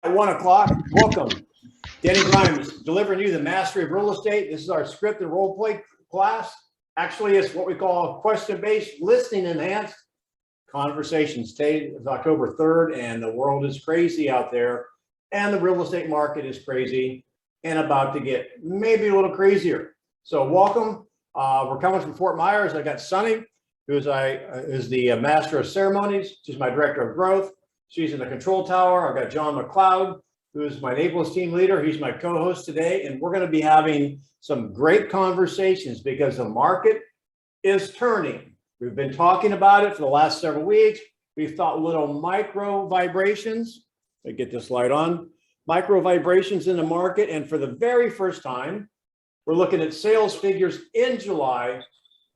At 1 o'clock, welcome. Denny Grimes, delivering you the mastery of real estate. This is our scripted role play class. Actually, it's what we call question-based, listening enhanced conversations. Today is October 3rd, and the world is crazy out there, and the real estate market is crazy and about to get maybe a little crazier. So welcome. We're coming from Fort Myers. I got Sunny, who is the master of ceremonies. She's my director of growth. She's in the control tower. I've got John McLeod, who is my Naples team leader. He's my co-host today, and we're going to be having some great conversations because the market is turning. We've been talking about it for the last several weeks. We've thought little micro vibrations. Let me get this light on. Micro vibrations in the market, and for the very first time, we're looking at sales figures in July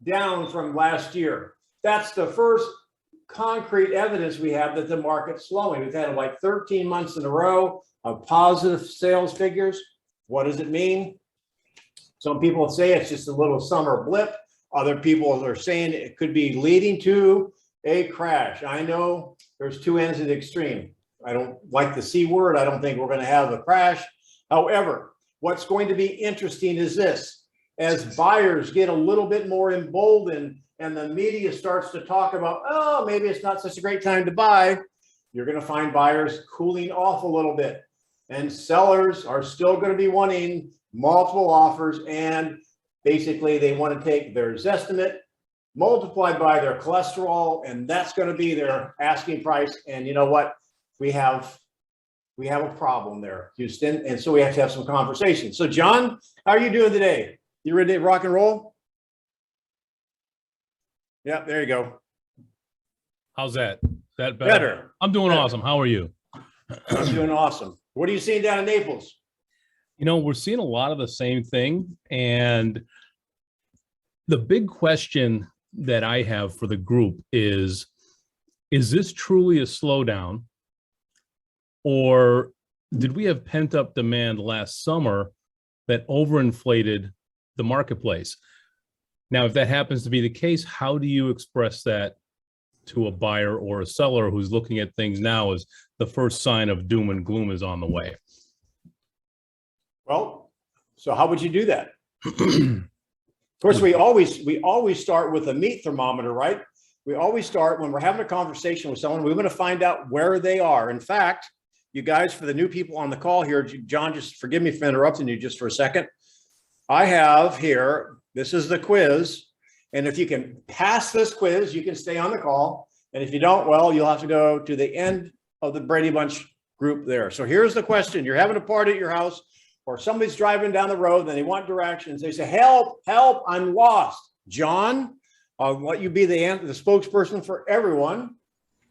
down from last year. That's the first concrete evidence we have that the market's slowing. We've had like 13 months in a row of positive sales figures. What does it mean? Some people say it's just a little summer blip. Other people are saying it could be leading to a crash. I know there's two ends of the extreme. I don't like the C word. I don't think we're going to have a crash. However, what's going to be interesting is this. As buyers get a little bit more emboldened and the media starts to talk about, oh, maybe it's not such a great time to buy, you're going to find buyers cooling off a little bit. And sellers are still going to be wanting multiple offers, and basically they want to take their Zestimate multiplied by their cholesterol, and that's going to be their asking price. And you know what? We have a problem there, Houston, and so we have to have some conversations. So John, how are you doing today? You ready to rock and roll? Yeah, there you go. How's that? That better? I'm doing awesome. How are you? I'm doing awesome. What are you seeing down in Naples? You know, we're seeing a lot of the same thing. And the big question that I have for the group is this truly a slowdown? Or did we have pent-up demand last summer that overinflated the marketplace? Now, if that happens to be the case, how do you express that to a buyer or a seller who's looking at things now as the first sign of doom and gloom is on the way? Well, so how would you do that? Of course, we always start with a meat thermometer, right? We always start when we're having a conversation with someone, we want to find out where they are. In fact, you guys, for the new people on the call here, John, just forgive me for interrupting you just for a second. I have here, this is the quiz. And if you can pass this quiz, you can stay on the call. And if you don't, well, you'll have to go to the end of the Brady Bunch group there. So here's the question. You're having a party at your house, or somebody's driving down the road and they want directions. They say, help, help, I'm lost. John, I'll let you be the spokesperson for everyone.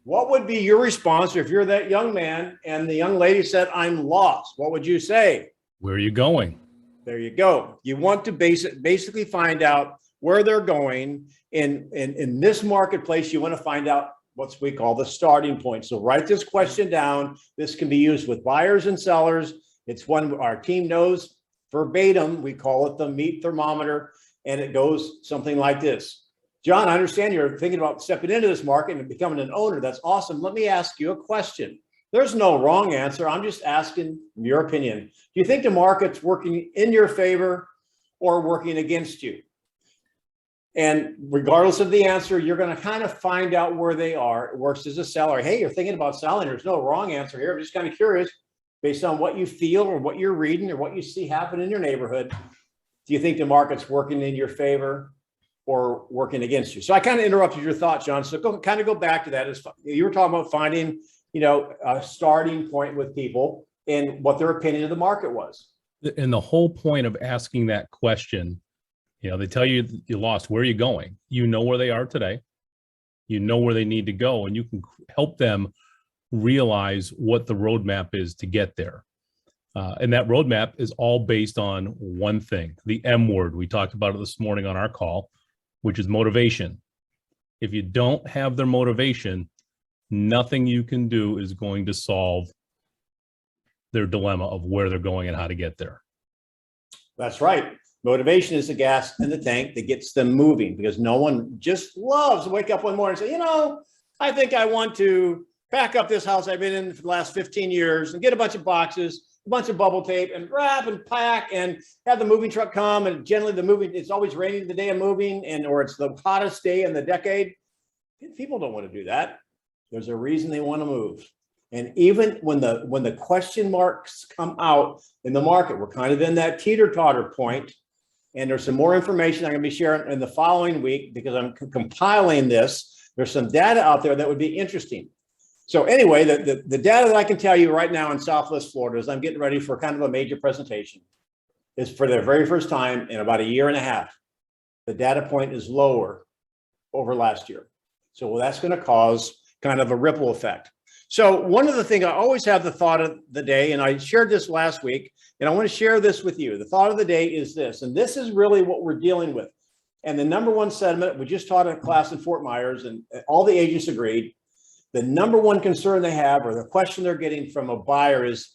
What would be your response if you're that young man and the young lady said, I'm lost? What would you say? Where are you going? There you go. You want to basically find out where they're going in this marketplace. You want to find out what we call the starting point. So write this question down. This can be used with buyers and sellers. It's one our team knows verbatim. We call it the meat thermometer, and it goes something like this. John, I understand you're thinking about stepping into this market and becoming an owner. That's awesome. Let me ask you a question. There's no wrong answer. I'm just asking your opinion. Do you think the market's working in your favor or working against you? And regardless of the answer, you're going to kind of find out where they are. It works as a seller. Hey, you're thinking about selling. There's no wrong answer here. I'm just kind of curious based on what you feel or what you're reading or what you see happen in your neighborhood. Do you think the market's working in your favor or working against you? So I kind of interrupted your thought, John. So go back to that. You were talking about finding, a starting point with people and what their opinion of the market was. And the whole point of asking that question, they tell you you lost. Where are you going? You know where they are today. You know where they need to go, and you can help them realize what the roadmap is to get there. And that roadmap is all based on one thing, the M word. We talked about it this morning on our call, which is motivation. If you don't have their motivation, nothing you can do is going to solve their dilemma of where they're going and how to get there. That's right. Motivation is the gas in the tank that gets them moving, because no one just loves to wake up one morning and say, I think I want to pack up this house I've been in for the last 15 years and get a bunch of boxes, a bunch of bubble tape, and wrap and pack and have the moving truck come. And generally it's always raining the day of moving, or it's the hottest day in the decade. People don't want to do that. There's a reason they want to move. And even when the question marks come out in the market, we're kind of in that teeter-totter point. And there's some more information I'm going to be sharing in the following week because I'm compiling this. There's some data out there that would be interesting. So anyway, the data that I can tell you right now in Southwest Florida, as I'm getting ready for kind of a major presentation, is for the very first time in about a year and a half, the data point is lower over last year. So that's going to cause kind of a ripple effect. So one of the things I always have the thought of the day, and I shared this last week, and I want to share this with you. The thought of the day is this, and this is really what we're dealing with. And the number one sentiment, we just taught a class in Fort Myers, and all the agents agreed, the number one concern they have, or the question they're getting from a buyer is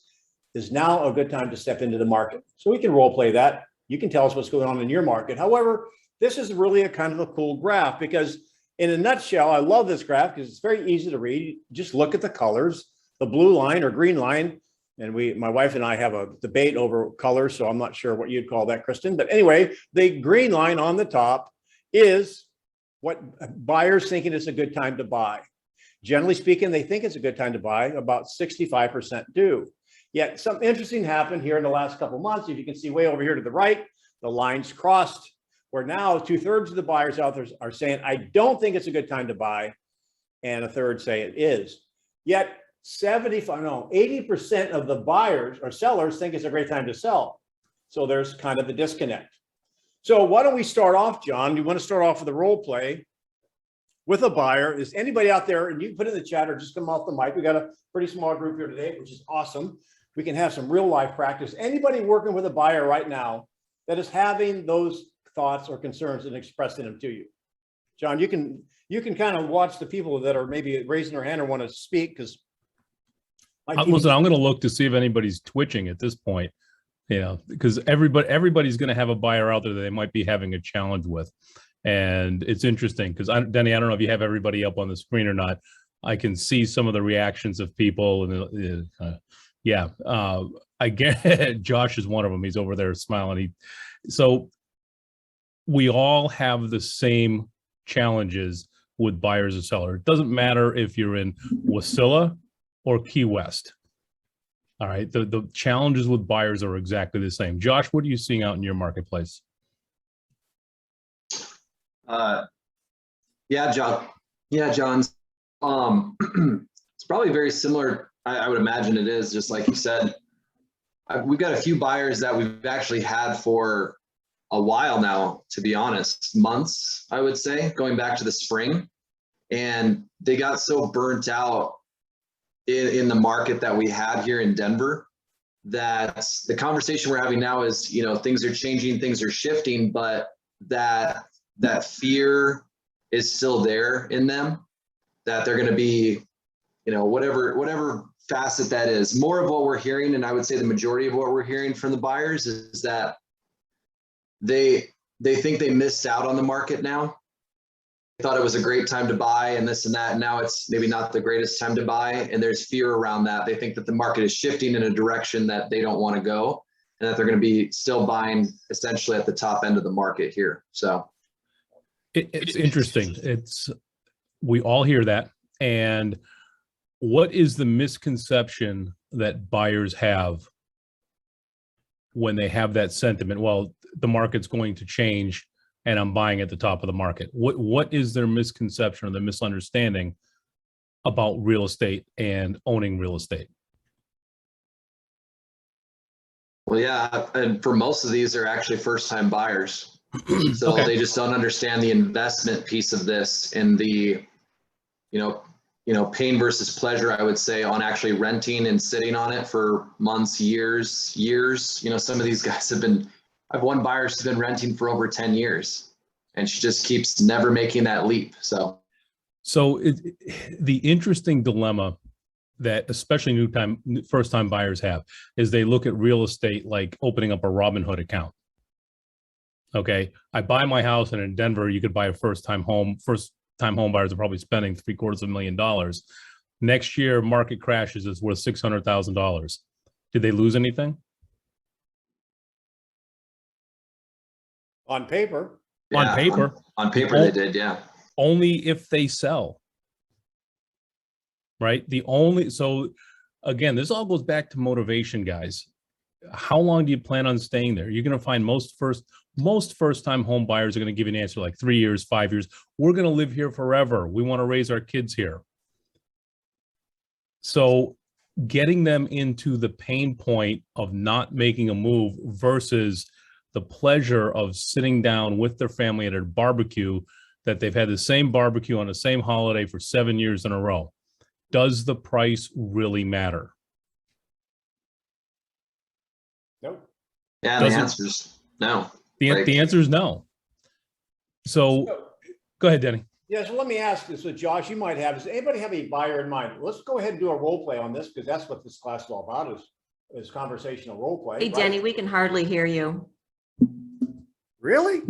now a good time to step into the market? So we can role play that. You can tell us what's going on in your market. However, this is really a kind of a cool graph because in a nutshell, I love this graph because it's very easy to read. Just look at the colors, the blue line or green line. And my wife and I have a debate over colors, so I'm not sure what you'd call that, Kristen. But anyway, the green line on the top is what buyers thinking it's a good time to buy. Generally speaking, they think it's a good time to buy. About 65% do. Yet something interesting happened here in the last couple of months. If you can see way over here to the right, the lines crossed, where now 2/3 of the buyers out there are saying, I don't think it's a good time to buy. And a third say it is. Yet 80% of the buyers or sellers think it's a great time to sell. So there's kind of a disconnect. So why don't we start off, John? You want to start off with a role play with a buyer. Is anybody out there, and you can put it in the chat or just come off the mic. We got a pretty small group here today, which is awesome. We can have some real life practice. Anybody working with a buyer right now that is having those thoughts or concerns and expressing them to you? John, you can kind of watch the people that are maybe raising their hand or want to speak because listen, I'm going to look to see if anybody's twitching at this point, because everybody's going to have a buyer out there that they might be having a challenge with. And it's interesting because Denny, I don't know if you have everybody up on the screen or not. I can see some of the reactions of people, and I get Josh is one of them. He's over there smiling. So we all have the same challenges with buyers and sellers. It doesn't matter if you're in Wasilla or Key West. All right, the challenges with buyers are exactly the same. Josh, what are you seeing out in your marketplace? Yeah, John. It's probably very similar. I would imagine it is, just like you said. We've got a few buyers that we've actually had for a while now, to be honest, months, I would say, going back to the spring. And they got so burnt out in the market that we had here in Denver that the conversation we're having now is, things are changing, things are shifting, but that fear is still there in them, that they're going to be, whatever facet that is. More of what we're hearing, and I would say the majority of what we're hearing from the buyers is that they think they missed out on the market now. They thought it was a great time to buy and this and that. And now it's maybe not the greatest time to buy. And there's fear around that. They think that the market is shifting in a direction that they don't want to go, and that they're going to be still buying essentially at the top end of the market here. So it's interesting. We all hear that. And what is the misconception that buyers have when they have that sentiment? Well, the market's going to change and I'm buying at the top of the market. What is their misconception or their misunderstanding about real estate and owning real estate? Well, yeah, and for most of these, they're actually first-time buyers. So Okay. They just don't understand the investment piece of this and the, pain versus pleasure, I would say, on actually renting and sitting on it for months, years. Some of these guys I have one buyer who's been renting for over 10 years and she just keeps never making that leap. So the interesting dilemma that especially first-time buyers have is they look at real estate like opening up a Robinhood account. Okay, I buy my house, and in Denver, you could buy a first-time home. First-time home buyers are probably spending $750,000. Next year, market crashes, it's worth $600,000. Did they lose anything? On paper. On paper. On paper, they did, yeah. Only if they sell. Right? So again, this all goes back to motivation, guys. How long do you plan on staying there? You're going to find most first-time home buyers are going to give you an answer like 3 years, 5 years. We're going to live here forever. We want to raise our kids here. So getting them into the pain point of not making a move versus the pleasure of sitting down with their family at a barbecue that they've had the same barbecue on the same holiday for 7 years in a row. Does the price really matter? Nope. Yeah, the answer is no. The answer is no. So go ahead, Denny. Yeah, so let me ask this. So Josh, you might have, does anybody have a buyer in mind? Let's go ahead and do a role play on this because that's what this class is all about is conversational role play. Hey, right? Denny, we can hardly hear you. Really?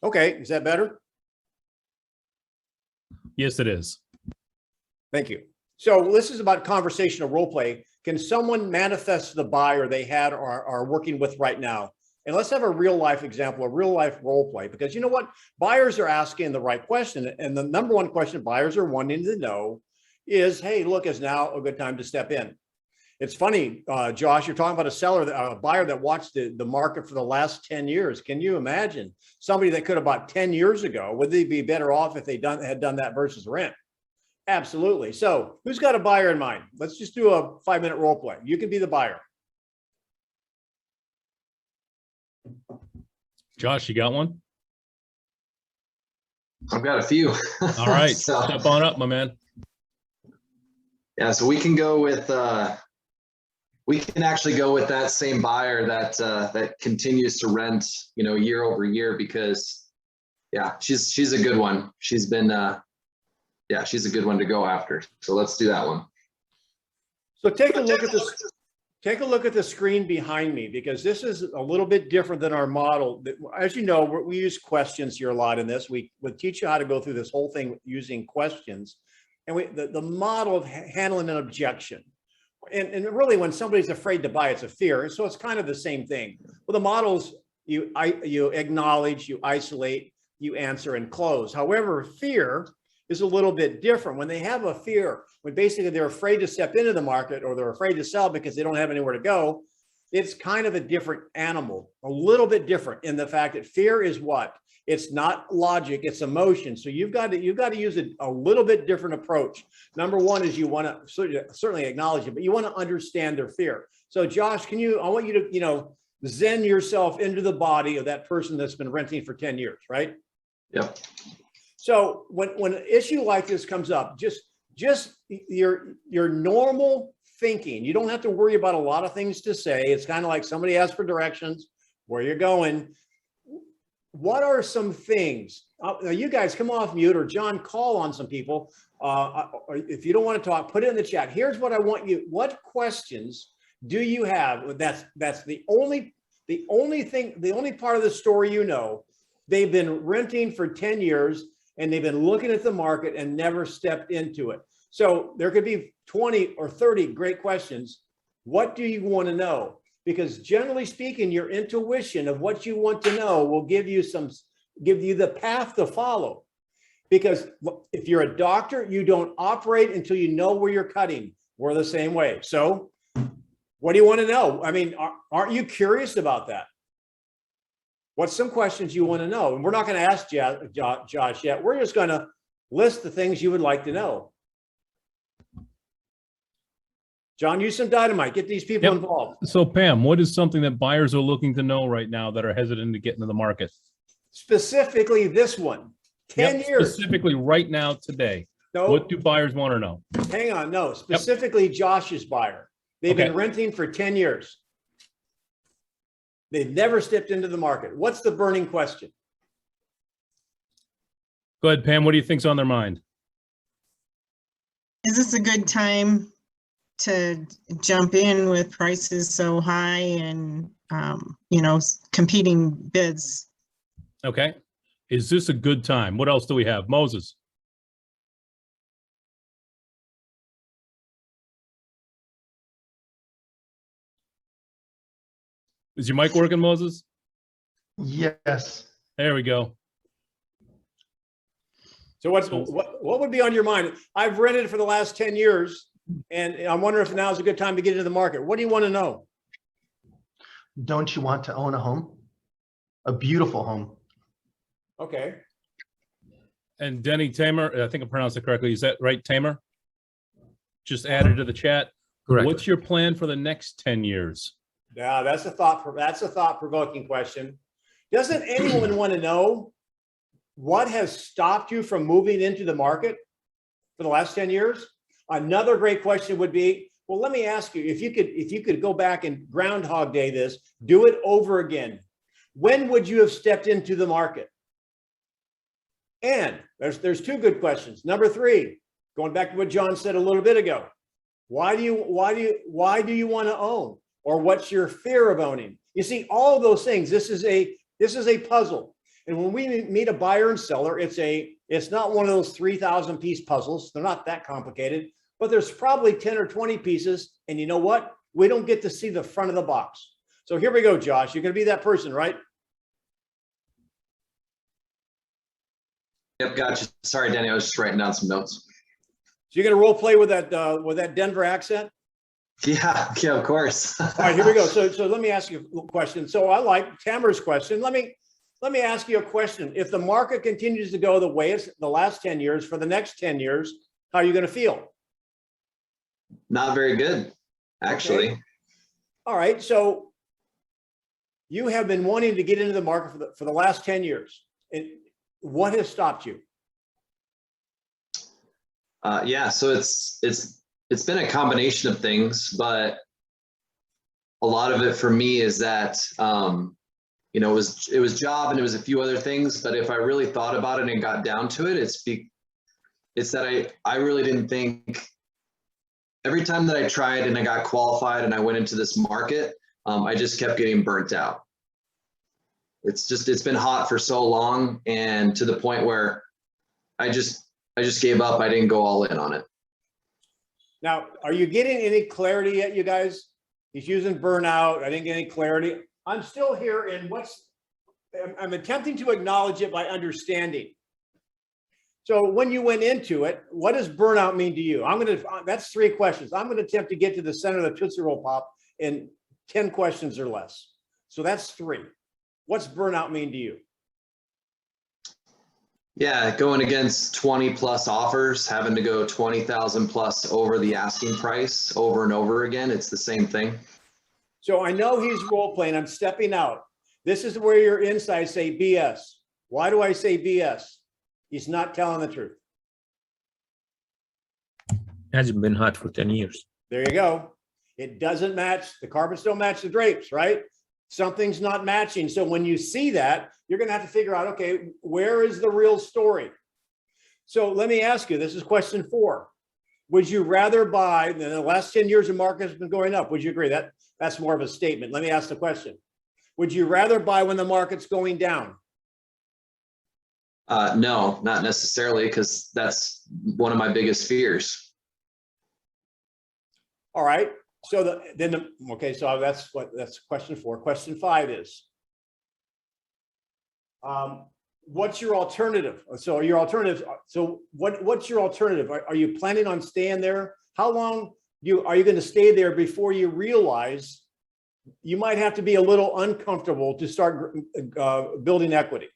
Okay, is that better? Yes, it is. Thank you. So this is about conversational role play. Can someone manifest the buyer they had or are working with right now? And let's have a real life example, a real life role play, because you know what? Buyers are asking the right question. And the number one question buyers are wanting to know is, hey, look, is now a good time to step in? It's funny, Josh, you're talking about a buyer that watched the market for the last 10 years. Can you imagine somebody that could have bought 10 years ago? Would they be better off if they had done that versus rent? Absolutely. So who's got a buyer in mind? Let's just do a 5-minute role play. You can be the buyer. Josh, you got one? I've got a few. All right, So, step on up, my man. yeah, so we can go with we can actually go with that same buyer that continues to rent, year over year, because yeah, she's a good one. She's been she's a good one to go after. So let's do that one. So take a look at this. Take a look at the screen behind me, because this is a little bit different than our model. As you know, we use questions here a lot in this. We would teach you how to go through this whole thing using questions. And the model of handling an objection. And really, when somebody's afraid to buy, it's a fear. So it's kind of the same thing. Well, the models, you acknowledge, you isolate, you answer, and close. However, fear is a little bit different. When they have a fear, when basically they're afraid to step into the market or they're afraid to sell because they don't have anywhere to go, it's kind of a different animal, a little bit different in the fact that fear is what? It's not logic, it's emotion. So you've got to use a little bit different approach. Number one is you want to certainly acknowledge it, but you want to understand their fear. So Josh, I want you to, zen yourself into the body of that person that's been renting for 10 years, right? Yep. So when an issue like this comes up, just your normal thinking, you don't have to worry about a lot of things to say. It's kind of like somebody asks for directions, where you're going. What are some things? Now you guys come off mute, or John, call on some people. If you don't want to talk, put it in the chat. Here's what I want you. What questions do you have? That's the only thing, the only part of the story they've been renting for 10 years. And they've been looking at the market and never stepped into it. So there could be 20 or 30 great questions. What do you want to know? Because generally speaking, your intuition of what you want to know will give you the path to follow. Because if you're a doctor, you don't operate until you know where you're cutting. We're the same way. So what do you want to know? I mean, aren't you curious about that? What's some questions you want to know? And we're not going to ask Josh yet. We're just going to list the things you would like to know. John, use some dynamite. Get these people involved. So Pam, what is something that buyers are looking to know right now that are hesitant to get into the market? Specifically this one. 10 years. Specifically right now today. No. What do buyers want to know? Hang on. No, specifically Josh's buyer. They've been renting for 10 years. They've never stepped into the market. What's the burning question? Go ahead, Pam. What do you think's on their mind? Is this a good time to jump in with prices so high and, competing bids? Okay. Is this a good time? What else do we have? Moses. Is your mic working, Moses? Yes. There we go. So what would be on your mind? I've rented for the last 10 years and I'm wondering if now is a good time to get into the market. What do you want to know? Don't you want to own a home? A beautiful home. Okay. And Denny Tamer, I think I pronounced it correctly. Is that right, Tamer? Just added to the chat. Correct. What's your plan for the next 10 years? Yeah, that's a thought-provoking question. Doesn't anyone want to know what has stopped you from moving into the market for the last 10 years? Another great question would be, well, let me ask you, if you could go back and Groundhog Day this, do it over again. When would you have stepped into the market? And there's two good questions. Number three, going back to what John said a little bit ago, why do you want to own? Or what's your fear of owning? You see, all of those things, this is a puzzle. And when we meet a buyer and seller, it's not one of those 3,000 piece puzzles. They're not that complicated, but there's probably 10 or 20 pieces. And you know what? We don't get to see the front of the box. So here we go, Josh. You're going to be that person, right? Yep, gotcha. Sorry, Danny, I was just writing down some notes. So you're going to role play with that Denver accent? Yeah, of course. All right, here we go. So let me ask you a question. So I like Tamer's question. Let me ask you a question. If the market continues to go the way it's the last 10 years, for the next 10 years, how are you going to feel? Not very good, actually. Okay. All right. So you have been wanting to get into the market for the last 10 years. And what has stopped you? Yeah, so it's been a combination of things, but a lot of it for me is that it was job and it was a few other things. But if I really thought about it and got down to it, it's that I really didn't think. Every time that I tried and I got qualified and I went into this market, I just kept getting burnt out. It's been hot for so long, and to the point where I just gave up. I didn't go all in on it. Now, are you getting any clarity yet, you guys? He's using burnout. I didn't get any clarity. I'm still here in I'm attempting to acknowledge it by understanding. So when you went into it, what does burnout mean to you? That's 3 questions. I'm going to attempt to get to the center of the Tootsie Roll Pop in 10 questions or less. So that's 3. What's burnout mean to you? Yeah, going against 20 plus offers, having to go 20,000 plus over the asking price over and over again. It's the same thing. So I know he's role playing. I'm stepping out. This is where your insides say BS. Why do I say BS? He's not telling the truth. Hasn't been hot for 10 years. There you go. It doesn't match. The carpets don't match the drapes, right? Something's not matching. So when you see that, you're going to have to figure out, okay, where is the real story? So let me ask you, this is question 4. Would you rather buy, in the last 10 years, the market has been going up. Would you agree? That's more of a statement. Let me ask the question. Would you rather buy when the market's going down? No, not necessarily, because that's one of my biggest fears. All right. So so that's question 4. Question 5 is, what's your alternative? So what's your alternative? Are you planning on staying there? How long are you going to stay there before you realize you might have to be a little uncomfortable to start building equity?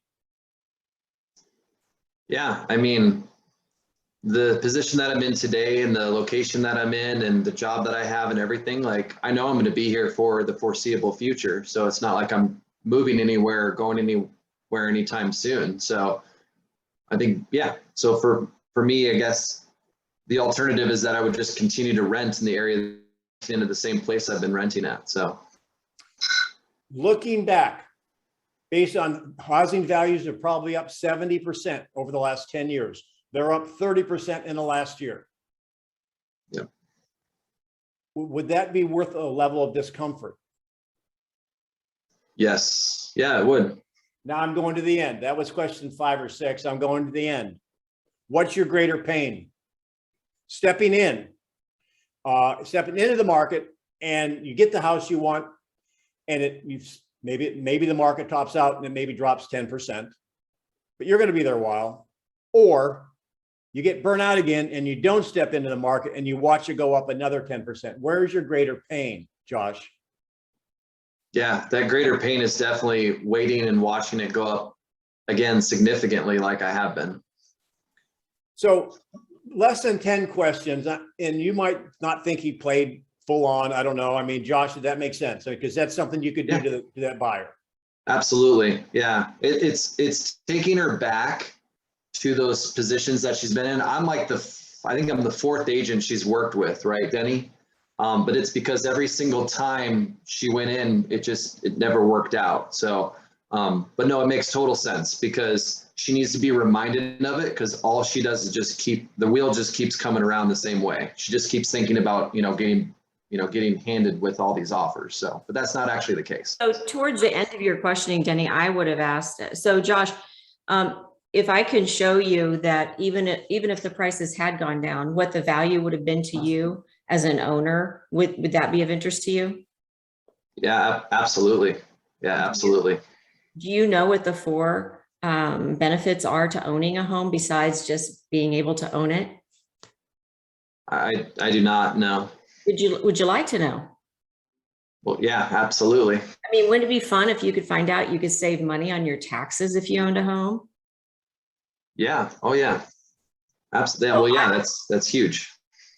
Yeah, I mean, the position that I'm in today and the location that I'm in and the job that I have and everything, like, I know I'm going to be here for the foreseeable future. So it's not like I'm moving anywhere, going anywhere anytime soon. So I think, yeah. So for me, I guess the alternative is that I would just continue to rent in the area, into the same place I've been renting at. So looking back, based on housing values are probably up 70% over the last 10 years. They're up 30% in the last year. Yep. Would that be worth a level of discomfort? Yes. Yeah, it would. Now I'm going to the end. That was question 5 or 6. I'm going to the end. What's your greater pain? Stepping into the market and you get the house you want, and maybe the market tops out and it maybe drops 10%, but you're going to be there a while, or you get burnt out again and you don't step into the market and you watch it go up another 10%. Where's your greater pain, Josh? Yeah, that greater pain is definitely waiting and watching it go up again significantly like I have been. So less than 10 questions, and you might not think he played full on. I don't know. I mean, Josh, did that make sense? Because that's something you could do to that buyer. Absolutely. Yeah. It's taking her back to those positions that she's been in. I'm like I think I'm the fourth agent she's worked with, right, Denny? But it's because every single time she went in, it never worked out. So, but no, it makes total sense because she needs to be reminded of it, because all she does is the wheel just keeps coming around the same way. She just keeps thinking about, getting handed with all these offers. So, but that's not actually the case. So towards the end of your questioning, Denny, I would have asked, so Josh, if I can show you that even if the prices had gone down, what the value would have been to you as an owner, would that be of interest to you? Yeah, absolutely. Yeah, absolutely. Do you know what the 4 benefits are to owning a home besides just being able to own it? I do not know. Would you like to know? Well, yeah, absolutely. I mean, wouldn't it be fun if you could find out you could save money on your taxes if you owned a home? Yeah. Oh yeah. Absolutely. Well, yeah, that's huge.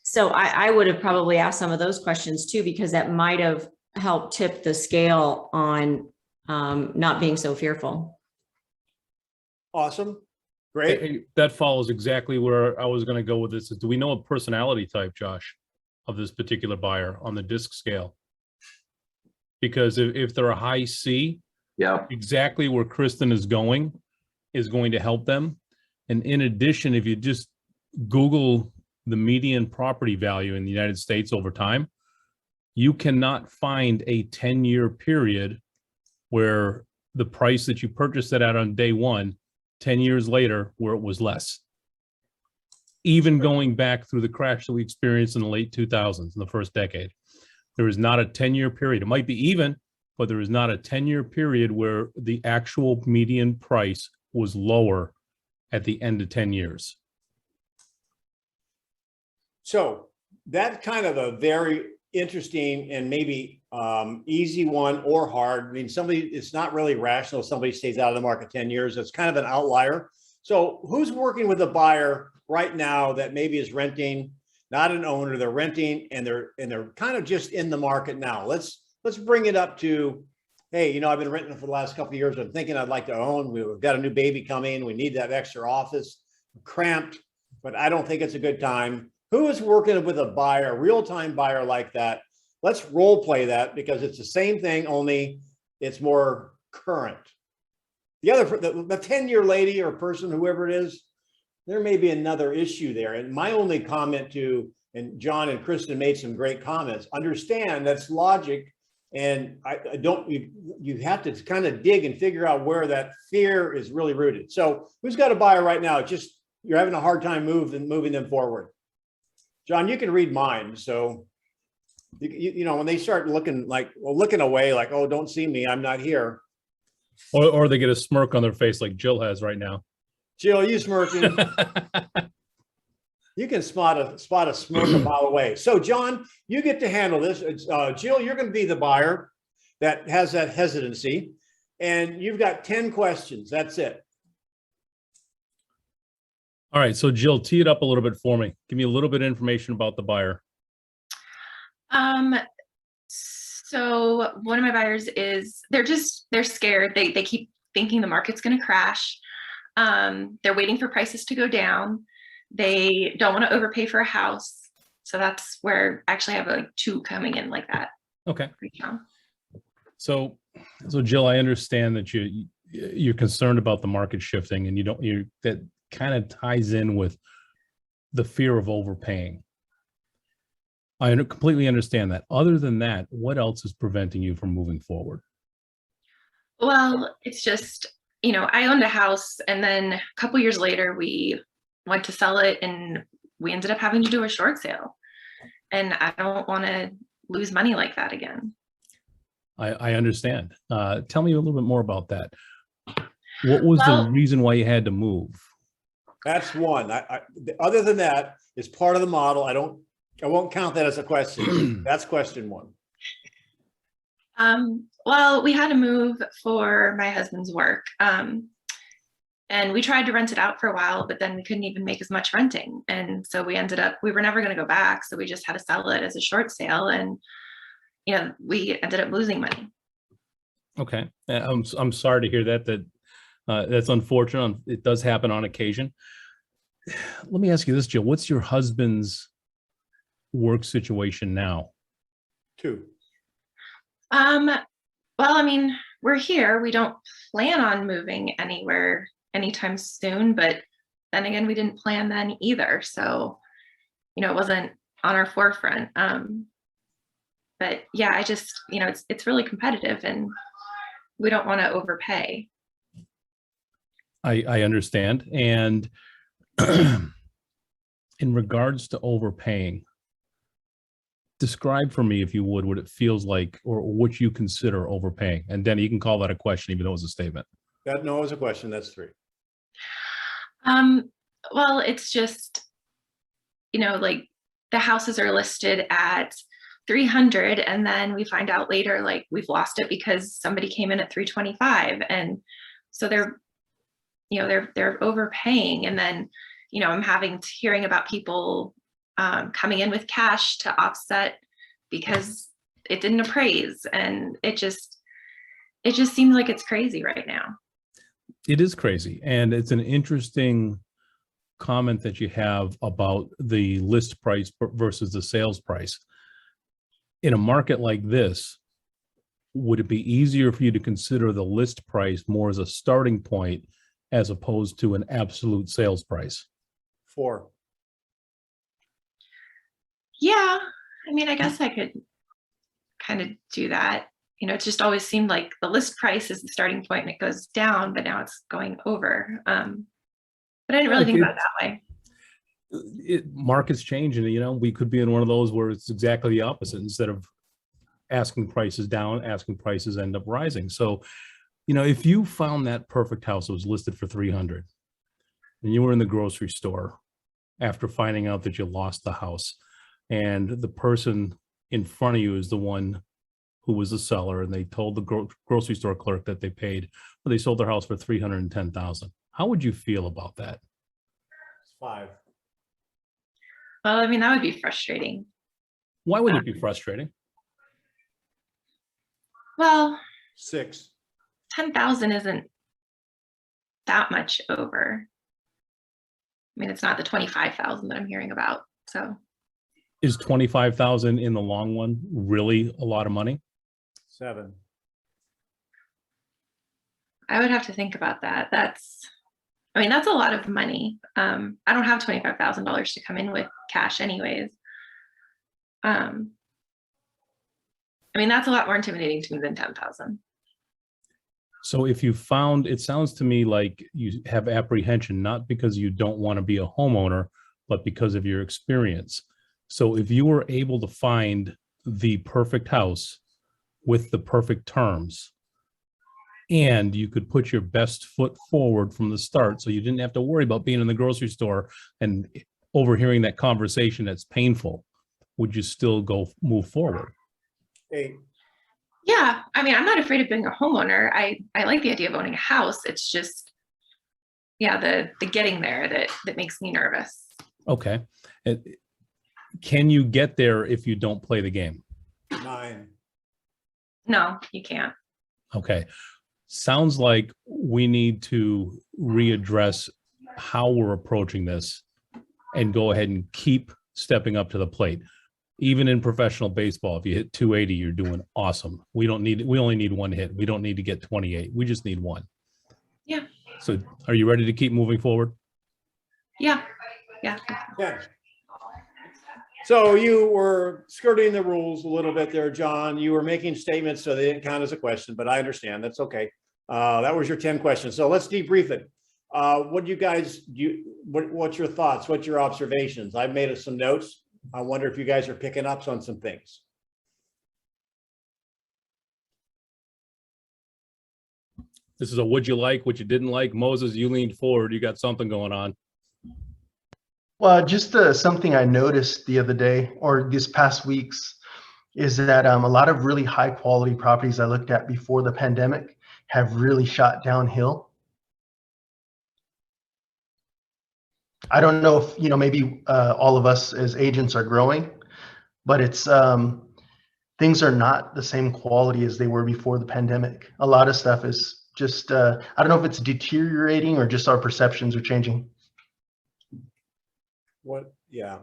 So I would have probably asked some of those questions too, because that might have helped tip the scale on not being so fearful. Awesome. Great. Hey, that follows exactly where I was going to go with this. Do we know a personality type, Josh, of this particular buyer on the DISC scale? Because if they're a high C, Yeah. exactly where Kristen is going to help them. And in addition, if you just Google the median property value in the United States over time, you cannot find a 10-year period where the price that you purchased it at on day one, 10 years later, where it was less. Even going back through the crash that we experienced in the late 2000s, in the first decade, there is not a 10-year period. It might be even, but there is not a 10-year period where the actual median price was lower at the end of 10 years. So that's kind of a very interesting and maybe easy one or hard. I mean, it's not really rational. Somebody stays out of the market 10 years. It's kind of an outlier. So who's working with a buyer right now that maybe is renting, not an owner, they're renting and they're kind of just in the market now? Let's bring it up to, hey, I've been renting for the last couple of years. I'm thinking I'd like to own. We've got a new baby coming. We need that extra office. I'm cramped, but I don't think it's a good time. Who is working with a buyer, a real-time buyer like that? Let's role play that, because it's the same thing, only it's more current. The 10-year lady or person, whoever it is, there may be another issue there. And my only comment and John and Kristen made some great comments, understand that's logic. And you have to kind of dig and figure out where that fear is really rooted. So who's got a buyer right now? You're having a hard time moving them forward. John, you can read mine. So, when they start looking away, like, oh, don't see me, I'm not here. Or they get a smirk on their face like Jill has right now. Jill, you smirking? You can spot a smirk a mile away. So, John, you get to handle this. Jill, you're going to be the buyer that has that hesitancy, and you've got 10 questions. That's it. All right, so Jill, tee it up a little bit for me. Give me a little bit of information about the buyer. So one of my buyers they're scared. They keep thinking the market's going to crash. They're waiting for prices to go down. They don't want to overpay for a house. So that's where I actually have like 2 coming in like that. Okay. Right now. So Jill, I understand that you're concerned about the market shifting, and that kind of ties in with the fear of overpaying. I completely understand that. Other than that, what else is preventing you from moving forward? Well, it's just, I owned a house, and then a couple years later we went to sell it, and we ended up having to do a short sale. And I don't want to lose money like that again. I understand. Tell me a little bit more about that. What was the Well- reason why you had to move? That's one. Other than that, it's part of the model. I won't count that as a question. That's question one. Well, we had to move for my husband's work. And we tried to rent it out for a while, but then we couldn't even make as much renting. And so we were never going to go back. So we just had to sell it as a short sale. And, you know, we ended up losing money. Okay, I'm sorry to hear that. That's unfortunate. It does happen on occasion. Let me ask you this, Jill. What's your husband's work situation now? 2. Well, I mean, we're here. We don't plan on moving anywhere anytime soon, but then again, we didn't plan then either. So, you know, it wasn't on our forefront. But yeah, I just, you know, it's really competitive and we don't want to overpay. I understand. And in regards to overpaying, describe for me, if you would, what it feels like or what you consider overpaying. And Denny, you can call that a question, even though it was a statement. No, it was a question. That's 3. Well, it's just, you know, like the houses are listed at 300 and then we find out later, like we've lost it because somebody came in at 325. And so they're overpaying. And then, you know, I'm hearing about people coming in with cash to offset because it didn't appraise. And it just seems like it's crazy right now. It is crazy. And it's an interesting comment that you have about the list price versus the sales price. In a market like this, would it be easier for you to consider the list price more as a starting point as opposed to an absolute sales price? 4. Yeah, I mean, I guess I could kind of do that. You know, it just always seemed like the list price is the starting point and it goes down, but now it's going over. But I didn't really think about it that way. Markets change, and you know, we could be in one of those where it's exactly the opposite. Instead of asking prices down, asking prices end up rising. So, you know, if you found that perfect house that was listed for 300 and you were in the grocery store after finding out that you lost the house, and the person in front of you is the one who was the seller, and they told the grocery store clerk that they sold their house for $310,000. How would you feel about that? 5. Well, I mean, that would be frustrating. Why would it be frustrating? Well, 6. 10,000 isn't that much over. I mean, it's not the 25,000 that I'm hearing about. So Is 25,000 in the long run really a lot of money? 7. I would have to think about that. That's a lot of money. I don't have $25,000 to come in with cash anyways. I mean, that's a lot more intimidating to me than 10,000. So if you found, it sounds to me like you have apprehension, not because you don't want to be a homeowner, but because of your experience. So if you were able to find the perfect house with the perfect terms, and you could put your best foot forward from the start, so you didn't have to worry about being in the grocery store and overhearing that conversation that's painful, would you still move forward? 8. Yeah, I mean, I'm not afraid of being a homeowner. I like the idea of owning a house. It's just, yeah, the getting there that makes me nervous. Okay. Can you get there if you don't play the game? 9. No, you can't. Okay. Sounds like we need to readdress how we're approaching this and go ahead and keep stepping up to the plate. Even in professional baseball, if you hit 280, you're doing awesome. We only need one hit. We don't need to get 28. We just need one. Yeah. So are you ready to keep moving forward? Yeah. Yeah. 10. So you were skirting the rules a little bit there, John. You were making statements, so they didn't count as a question, but I understand. That's okay. That was your 10 questions. So let's debrief it. What do you guys what's your thoughts? What's your observations? I've made some notes. I wonder if you guys are picking up on some things. This is a would you like, what you didn't like. Moses, you leaned forward. You got something going on. Well, just something I noticed the other day or this past weeks is that a lot of really high quality properties I looked at before the pandemic have really shot downhill. I don't know if, maybe all of us as agents are growing, but it's things are not the same quality as they were before the pandemic. A lot of stuff is just, I don't know if it's deteriorating or just our perceptions are changing. What? Yeah.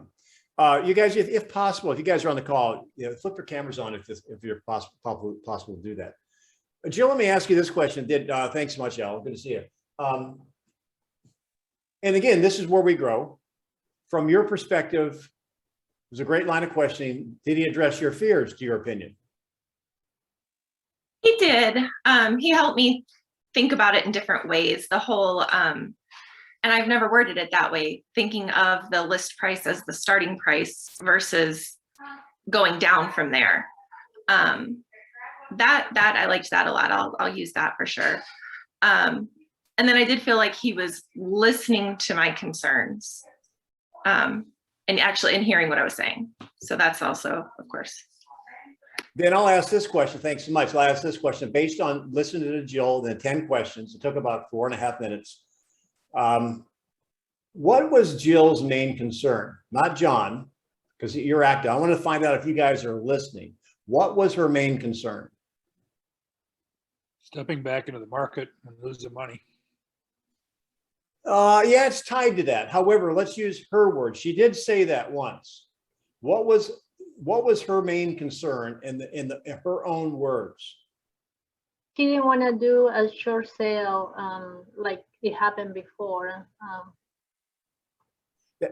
You guys, if possible, if you guys are on the call, flip your cameras on if you're possible to do that. Jill, let me ask you this question. Thanks so much, Al. Good to see you. And again, this is where we grow. From your perspective, it was a great line of questioning. Did he address your fears, to your opinion? He did. He helped me think about it in different ways. The whole, and I've never worded it that way, thinking of the list price as the starting price versus going down from there. That I liked that a lot. I'll use that for sure. And then I did feel like he was listening to my concerns, and hearing what I was saying. So that's also, of course. Then I'll ask this question. Thanks so much. I'll ask this question based on listening to Jill, the 10 questions. It took about 4.5 minutes. What was Jill's main concern? Not John, because you're active. I want to find out if you guys are listening. What was her main concern? Stepping back into the market and losing money. Yeah, it's tied to that. However, let's use her words. She did say that once. What was her main concern in her own words? She didn't want to do a short sale like it happened before.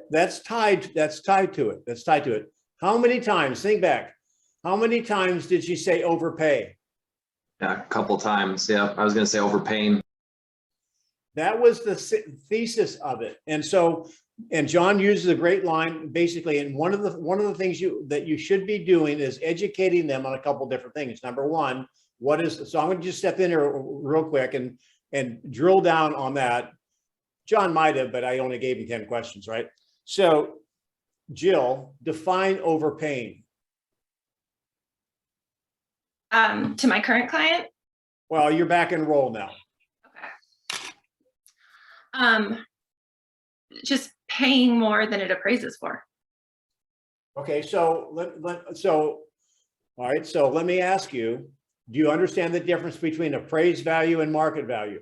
That's tied to it. How many times, think back, how many times did she say overpay? Yeah, a couple times. Yeah, I was going to say overpaying. That was the thesis of it. And so, and John uses a great line basically. And one of the things that you should be doing is educating them on a couple different things. Number one, so I'm going to just step in here real quick and drill down on that. John might have, but I only gave him 10 questions, right? So Jill, define overpaying. To my current client? Well, you're back in roll now. Okay. Just paying more than it appraises for. Okay, so all right, so let me ask you, do you understand the difference between appraised value and market value?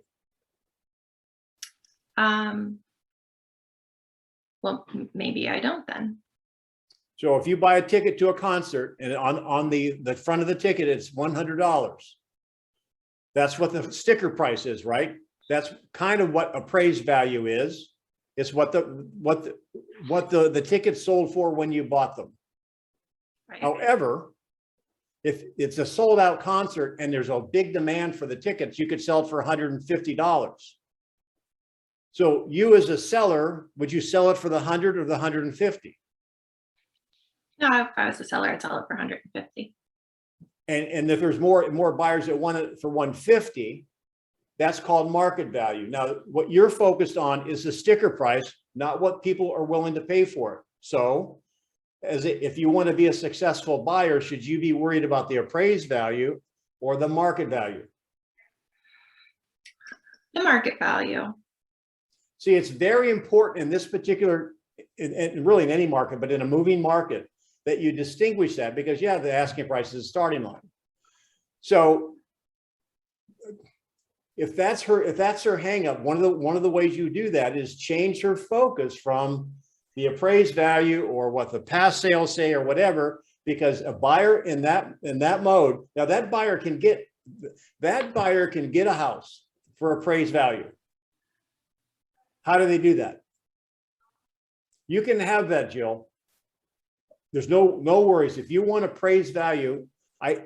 Well, maybe I don't then. So if you buy a ticket to a concert and on the front of the ticket, it's $100. That's what the sticker price is, right? That's kind of what appraised value is. It's what the ticket sold for when you bought them. Right. However, if it's a sold out concert and there's a big demand for the tickets, you could sell it for $150. So you as a seller, would you sell it for the 100 or the 150? No, if I was a seller, I'd sell it for 150. And if there's more buyers that want it for 150, that's called market value. Now, what you're focused on is the sticker price, not what people are willing to pay for it. So if you want to be a successful buyer, should you be worried about the appraised value or the market value? The market value. See, it's very important in this particular, and really in any market, but in a moving market, that you distinguish that, because yeah, the asking price is a starting line. So if that's her hang up, one of the ways you do that is change her focus from the appraised value or what the past sales say or whatever, because a buyer in that mode, now that buyer can get a house for appraised value. How do they do that? You can have that, Jill. There's no worries. If you want appraised value,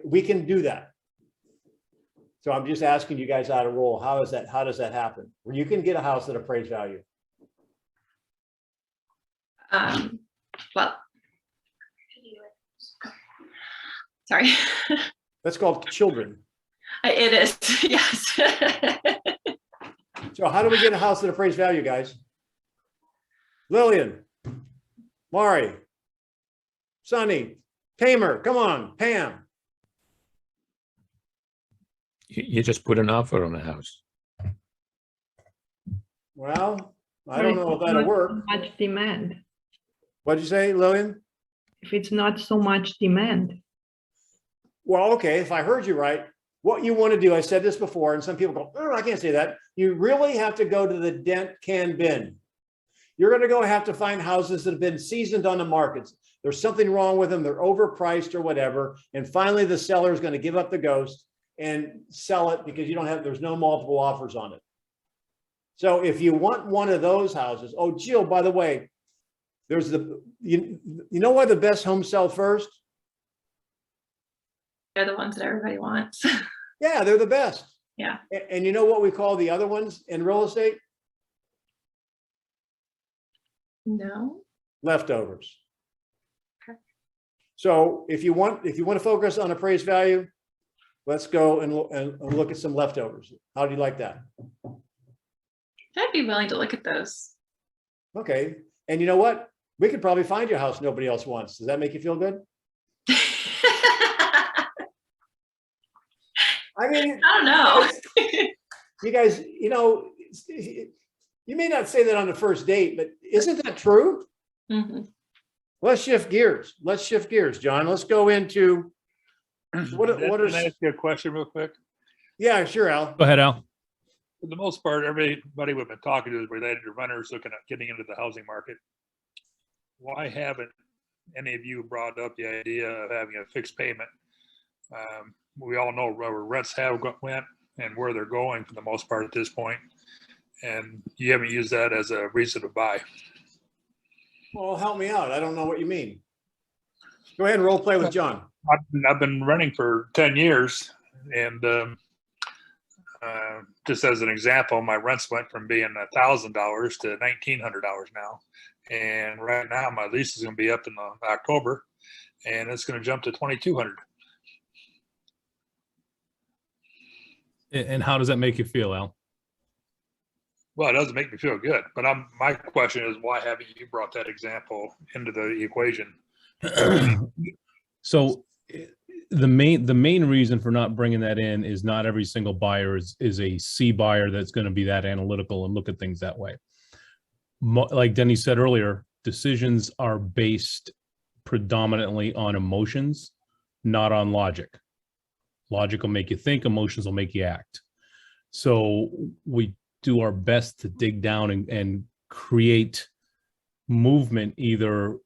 we can do that. So I'm just asking you guys how to roll. How does that happen? Where you can get a house at appraised value? Well, sorry. That's called children. It is, yes. So how do we get a house at appraised value, guys? Lillian, Maury, Sonny, Tamer, come on, Pam. You just put an offer on a house. Well, I don't know if that'll work. Much demand. What'd you say, Lillian? If it's not so much demand. Well, okay, if I heard you right, what you want to do, I said this before, and some people go, oh, I can't say that. You really have to go to the dent can bin. You're going to go have to find houses that have been seasoned on the markets. There's something wrong with them. They're overpriced or whatever. And finally, the seller is going to give up the ghost and sell it because you don't have, there's no multiple offers on it. So if you want one of those houses, oh, Jill, by the way, there's the, you know why the best homes sell first? They're the ones that everybody wants. Yeah, they're the best. Yeah. And you know what we call the other ones in real estate? No. Leftovers. Okay. So if you want to focus on appraised value, let's go and look at some leftovers. How do you like that? I'd be willing to look at those. Okay. And you know what? We could probably find you a house nobody else wants. Does that make you feel good? I mean, I don't know. You guys, you know, you may not say that on the first date, but isn't that true? Mm-hmm. Let's shift gears. Let's shift gears, John. Let's go into what is. Can I ask you a question real quick? Yeah, sure, Al. Go ahead, Al. For the most part, everybody we've been talking to is related to renters looking at getting into the housing market. Why haven't any of you brought up the idea of having a fixed payment? We all know where rents have went and where they're going for the most part at this point, and you haven't used that as a reason to buy. Well, help me out. I don't know what you mean. Go ahead and role play with John. I've been renting for 10 years, and just as an example, my rents went from being $1,000 to $1,900 now. And right now my lease is going to be up in October, and it's going to jump to $2,200. And how does that make you feel, Al? Well, it doesn't make me feel good, but my question is, why haven't you brought that example into the equation? So the main reason for not bringing that in is not every single buyer is a C buyer that's going to be that analytical and look at things that way. Like Denny said earlier, decisions are based predominantly on emotions, not on logic. Logic will make you think, emotions will make you act. So we do our best to dig down and create movement either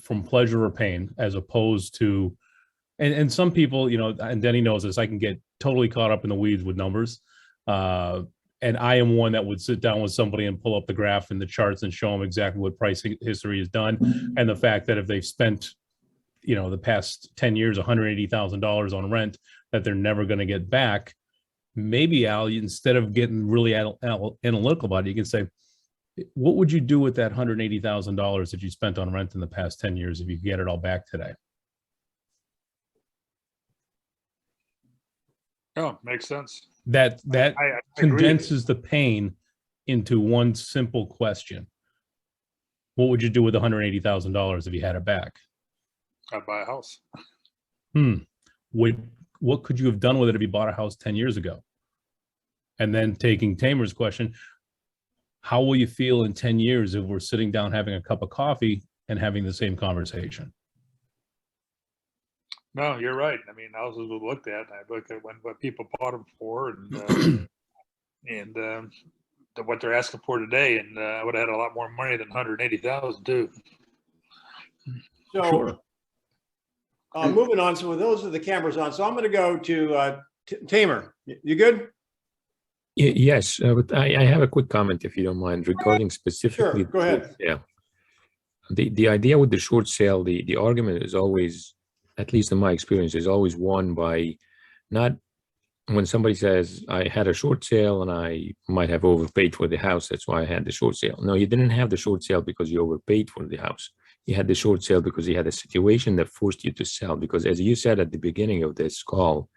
from pleasure or pain, as opposed to, and some people, you know, and Denny knows this, I can get totally caught up in the weeds with numbers. And I am one that would sit down with somebody and pull up the graph and the charts and show them exactly what price history has done. And the fact that if they've spent, you know, the past 10 years, $180,000 on rent that they're never going to get back, maybe, Al, instead of getting really analytical about it, you can say, what would you do with that $180,000 that you spent on rent in the past 10 years if you could get it all back today? Oh, makes sense. That I condenses the pain into one simple question. What would you do with $180,000 if you had it back? I'd buy a house. What could you have done with it if you bought a house 10 years ago? And then taking Tamer's question, how will you feel in 10 years if we're sitting down having a cup of coffee and having the same conversation? No, you're right. I mean, houses were looked at, and I look at what people bought them for, and what they're asking for today, and I would have had a lot more money than 180,000 too. So, Sure. Moving on. So those are the cameras on. So I'm going to go to Tamer. You good? Yes, but I have a quick comment, if you don't mind, regarding specifically. Sure, go ahead. Yeah. The idea with the short sale, the argument is always, at least in my experience, is always won by not when somebody says, I had a short sale and I might have overpaid for the house, that's why I had the short sale. No, you didn't have the short sale because you overpaid for the house. You had the short sale because you had a situation that forced you to sell. Because as you said at the beginning of this call,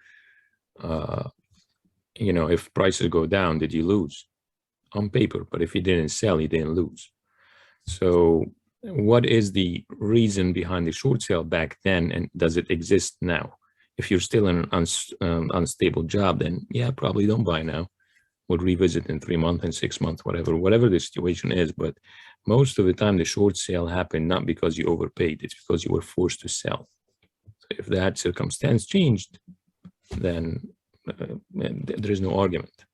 if prices go down, did you lose? On paper, but if you didn't sell, you didn't lose. So what is the reason behind the short sale back then, and does it exist now? If you're still in an unstable job, then yeah, probably don't buy now. We'll revisit in 3 months and 6 months, whatever the situation is. But most of the time, the short sale happened not because you overpaid, it's because you were forced to sell. So if that circumstance changed, then there is no argument.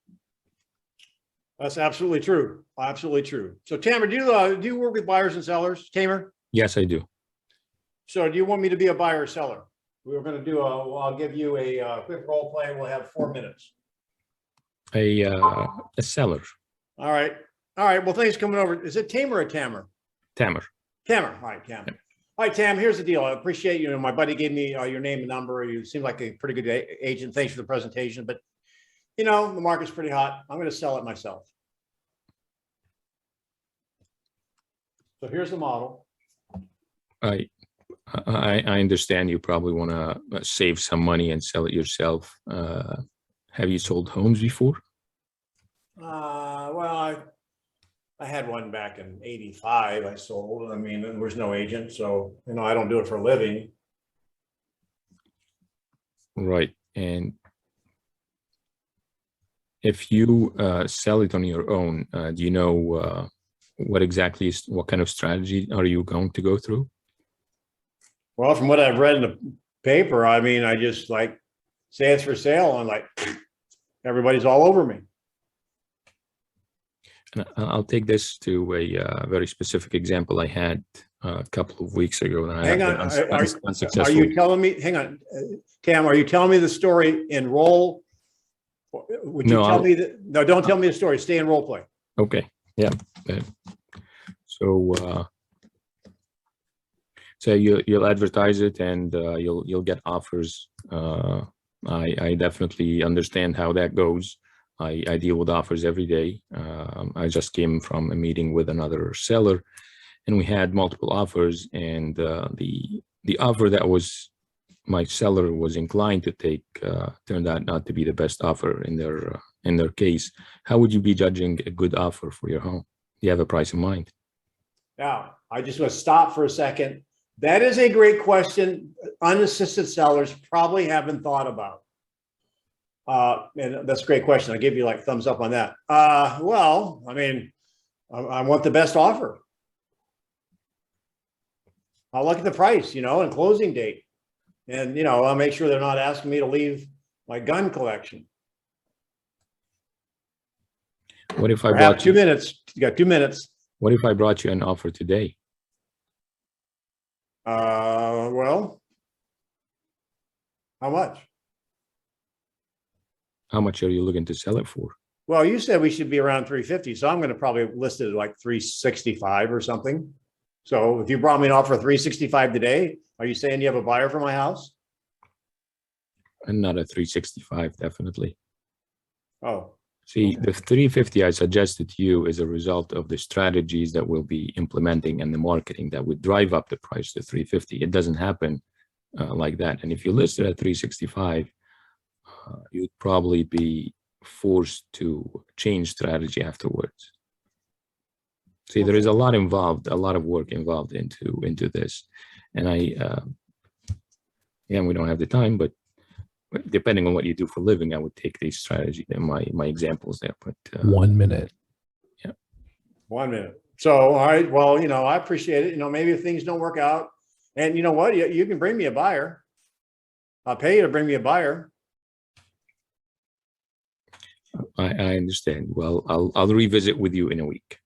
That's absolutely true. Absolutely true. So Tamer, do you work with buyers and sellers, Tamer? Yes, I do. So do you want me to be a buyer or seller? We're going to do I'll give you a quick role play. We'll have 4 minutes. A seller. All right. All right. Well, thanks for coming over. Is it Tamer or Tamer? Tamer. Tamer. All right, Tamer. All right, Tam, here's the deal. I appreciate you. My buddy gave me your name and number. You seem like a pretty good agent. Thanks for the presentation. But, the market's pretty hot. I'm going to sell it myself. So here's the model. I understand you probably want to save some money and sell it yourself. Have you sold homes before? Well, I had one back in '85. I sold. I mean, there was no agent, so I don't do it for a living. Right. And if you sell it on your own, do you know what kind of strategy are you going to go through? Well, from what I've read in the paper, I mean, I just say it's for sale, and everybody's all over me. And I'll take this to a very specific example I had a couple of weeks ago. Hang on, are you telling me? Hang on, Tam, are you telling me the story in role? Would you tell me that? No, don't tell me the story. Stay in role play. Okay. Yeah. So you'll advertise it and you'll get offers. I definitely understand how that goes. I deal with offers every day. I just came from a meeting with another seller, and we had multiple offers. And the offer that my seller was inclined to take turned out not to be the best offer in their case. How would you be judging a good offer for your home? Do you have a price in mind? Now, I just want to stop for a second. That is a great question. Unassisted sellers probably haven't thought about. And that's a great question. I'll give you thumbs up on that. Well, I mean, I want the best offer. I'll look at the price, and closing date. And, I'll make sure they're not asking me to leave my gun collection. What if I brought 2 minutes? You got 2 minutes. What if I brought you an offer today? Well, how much? How much are you looking to sell it for? Well, you said we should be around 350, so I'm going to probably list it at 365 or something. So if you brought me an offer of 365 today, are you saying you have a buyer for my house? And not a 365, definitely. Oh. See, the 350 I suggested to you is a result of the strategies that we'll be implementing and the marketing that would drive up the price to 350. It doesn't happen like that. And if you list it at 365, you'd probably be forced to change strategy afterwards. See, there is a lot involved, a lot of work involved into this. And we don't have the time, but depending on what you do for a living, I would take these strategies and my examples there. But 1 minute. Yeah. 1 minute. So, all right. Well, I appreciate it. Maybe if things don't work out, and you know what, you can bring me a buyer. I'll pay you to bring me a buyer. I understand. Well, I'll revisit with you in a week.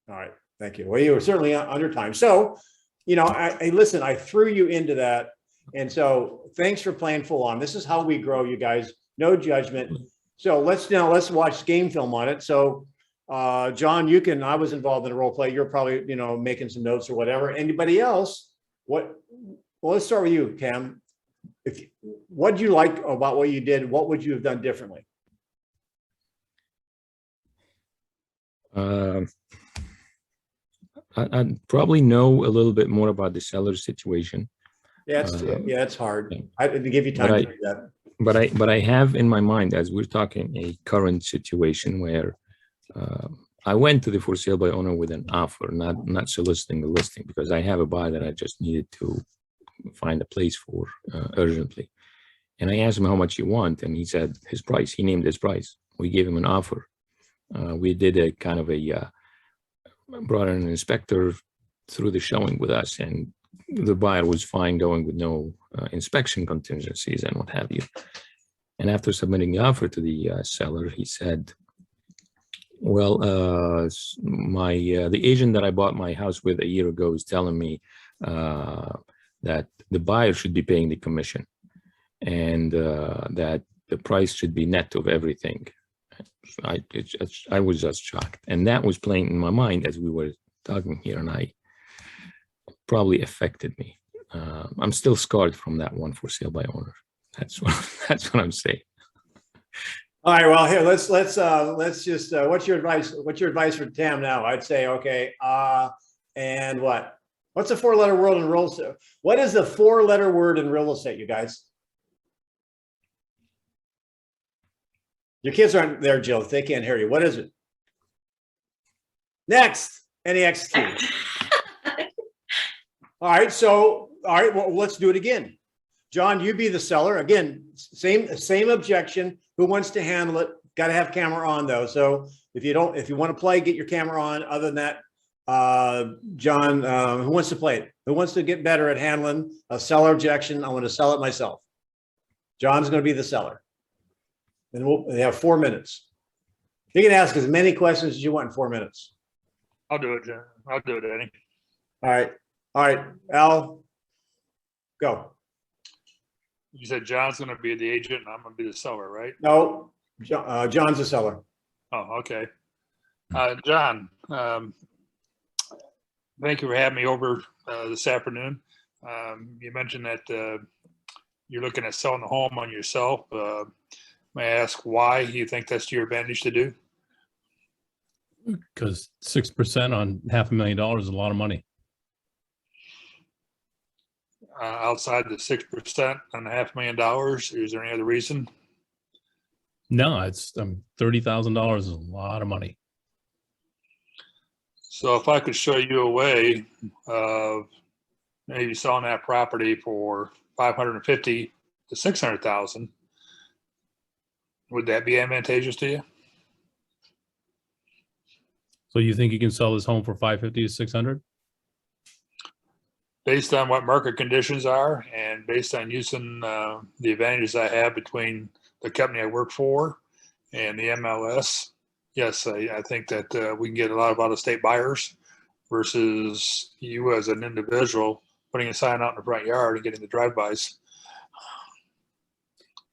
All right. Thank you. Well, you were certainly under time. So, listen, I threw you into that. And so thanks for playing full on. This is how we grow, you guys. No judgment. So let's watch game film on it. So John, I was involved in a role play. You're probably, making some notes or whatever. Anybody else? Well, let's start with you, Cam. What do you like about what you did? What would you have done differently? I'd probably know a little bit more about the seller's situation. Yeah, it's hard. I didn't give you time to do that. but I have in my mind, as we're talking, a current situation where I went to the for sale by owner with an offer, not soliciting the listing, because I have a buyer that I just needed to find a place for urgently. And I asked him how much you want, and he said his price. He named his price. We gave him an offer. We did a kind of a brought in an inspector through the showing with us, and the buyer was fine going with no inspection contingencies and what have you. And after submitting the offer to the seller, he said, well, the agent that I bought my house with a year ago is telling me that the buyer should be paying the commission, and that the price should be net of everything. I was just shocked, and that was playing in my mind as we were talking here, and I probably affected me. I'm still scarred from that one for sale by owner. That's what I'm saying. All right, well, here, let's just, what's your advice? What's your advice for Tam now? I'd say, okay, and what? What's the four-letter word in real estate? What is the four-letter word in real estate, you guys? Your kids aren't there, Jill. They can't hear you. What is it? Next, NEXT. All right, well, let's do it again. John, you be the seller. Again, same objection. Who wants to handle it? Got to have camera on though. So if you want to play, get your camera on. Other than that, John, who wants to play it? Who wants to get better at handling a seller objection? I want to sell it myself. John's going to be the seller. And we have 4 minutes. You can ask as many questions as you want in 4 minutes. I'll do it, John. I'll do it, Denny. All right, Al, go. You said John's going to be the agent and I'm going to be the seller, right? No, John's the seller. Oh, okay. John, thank you for having me over this afternoon. You mentioned that you're looking at selling the home on yourself. May I ask why you think that's to your advantage to do? Because 6% on $500,000 is a lot of money. Outside the 6% on $500,000, is there any other reason? No, it's $30,000 is a lot of money. So if I could show you a way of maybe selling that property for $550,000 to $600,000, would that be advantageous to you? So you think you can sell this home for $550,000 to $600,000? Based on what market conditions are and based on using the advantages I have between the company I work for and the MLS, yes, I think that we can get a lot of out-of-state buyers versus you as an individual putting a sign out in the front yard and getting the drive-bys.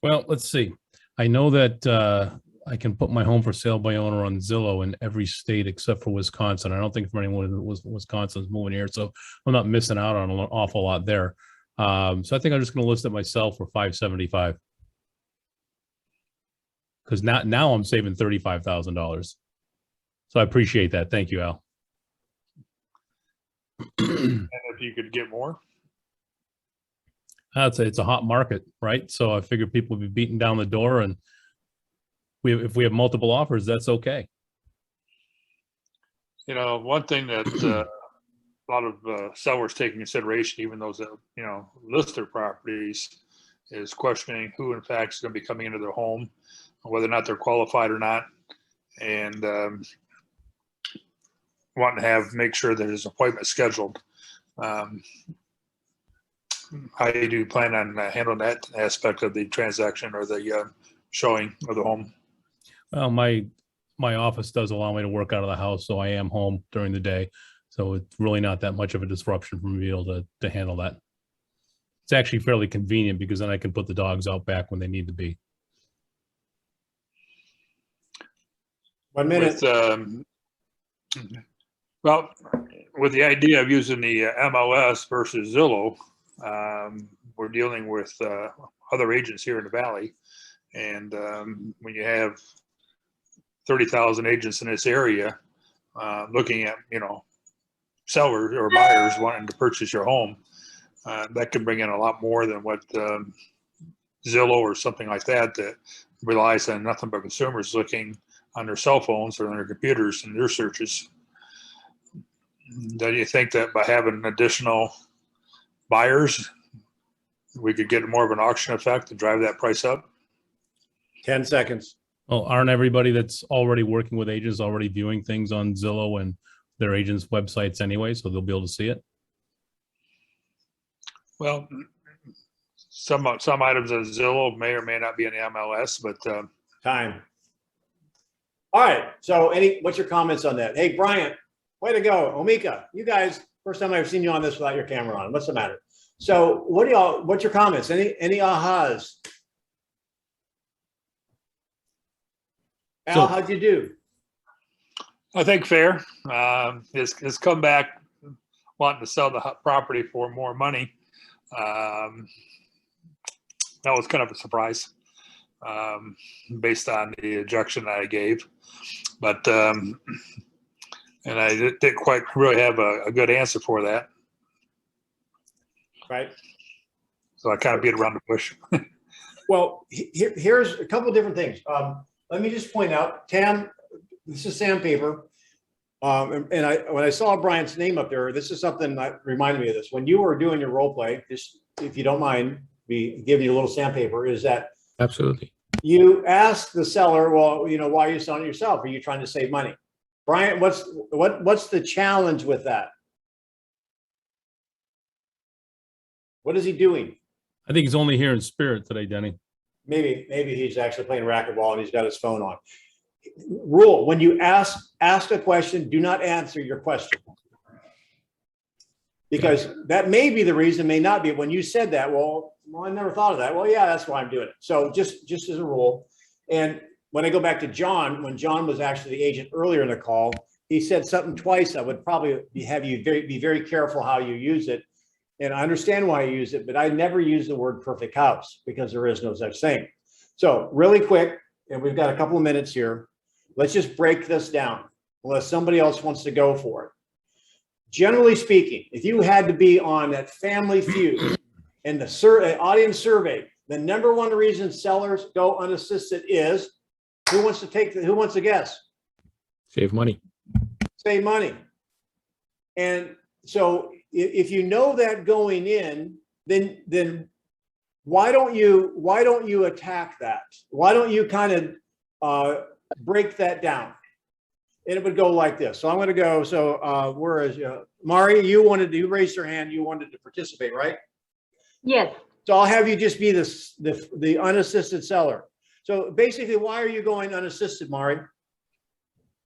Well, let's see. I know that I can put my home for sale by owner on Zillow in every state except for Wisconsin. I don't think for anyone in Wisconsin's moving here, so I'm not missing out on an awful lot there. So I think I'm just going to list it myself for $575. Because now I'm saving $35,000. So I appreciate that. Thank you, Al. And if you could get more? It's a hot market, right? So I figure people will be beating down the door, and if we have multiple offers, that's okay. You know, one thing that a lot of sellers take into consideration, even those that, list their properties, is questioning who in fact is going to be coming into their home, whether or not they're qualified or not, and wanting to make sure that there's an appointment scheduled. How do you plan on handling that aspect of the transaction or the showing of the home? Well, my office does allow me to work out of the house, so I am home during the day. So it's really not that much of a disruption for me to be able to handle that. It's actually fairly convenient because then I can put the dogs out back when they need to be. 1 minute. Well, with the idea of using the MLS versus Zillow, we're dealing with other agents here in the Valley. And when you have 30,000 agents in this area looking at, sellers or buyers wanting to purchase your home, that can bring in a lot more than what Zillow or something like that that relies on nothing but consumers looking on their cell phones or on their computers and their searches. Do you think that by having additional buyers, we could get more of an auction effect to drive that price up? 10 seconds. Well, aren't everybody that's already working with agents already viewing things on Zillow and their agents' websites anyway, so they'll be able to see it? Well, some items on Zillow may or may not be in the MLS, but Time. All right. So what's your comments on that? Hey, Bryant, way to go. Omika, you guys, first time I've seen you on this without your camera on. What's the matter? So what's your comments? Any ahas? Al, how'd you do? I think fair. Has come back wanting to sell the property for more money. That was kind of a surprise based on the objection that I gave. But, and I didn't quite really have a good answer for that. Right. So I kind of beat around the bush. Well, here's a couple of different things. Let me just point out, Tam, this is sandpaper. When I saw Brian's name up there, this is something that reminded me of this. When you were doing your role play, just if you don't mind, me giving you a little sandpaper, is that Absolutely. you asked the seller, well, why are you selling it yourself? Are you trying to save money? Brian, what's the challenge with that? What is he doing? I think he's only here in spirit today, Denny. Maybe he's actually playing racquetball and he's got his phone on. Rule: when you ask a question, do not answer your question. Because that may be the reason, may not be. When you said that, well, I never thought of that. Well, yeah, that's why I'm doing it. So just as a rule. And when I go back to John, when John was actually the agent earlier in the call, he said something twice that would probably have you be very careful how you use it. And I understand why you use it, but I never use the word perfect house because there is no such thing. So really quick, and we've got a couple of minutes here. Let's just break this down unless somebody else wants to go for it. Generally speaking, if you had to be on that Family Feud and the audience survey, the number one reason sellers go unassisted is, who wants to guess? Save money. Save money. And so if you know that going in, then why don't you attack that? Why don't you kind of break that down? And it would go like this. So I'm going to go. So where is Mari? You raised your hand. You wanted to participate, right? Yes. So I'll have you just be the unassisted seller. So basically, why are you going unassisted, Mari?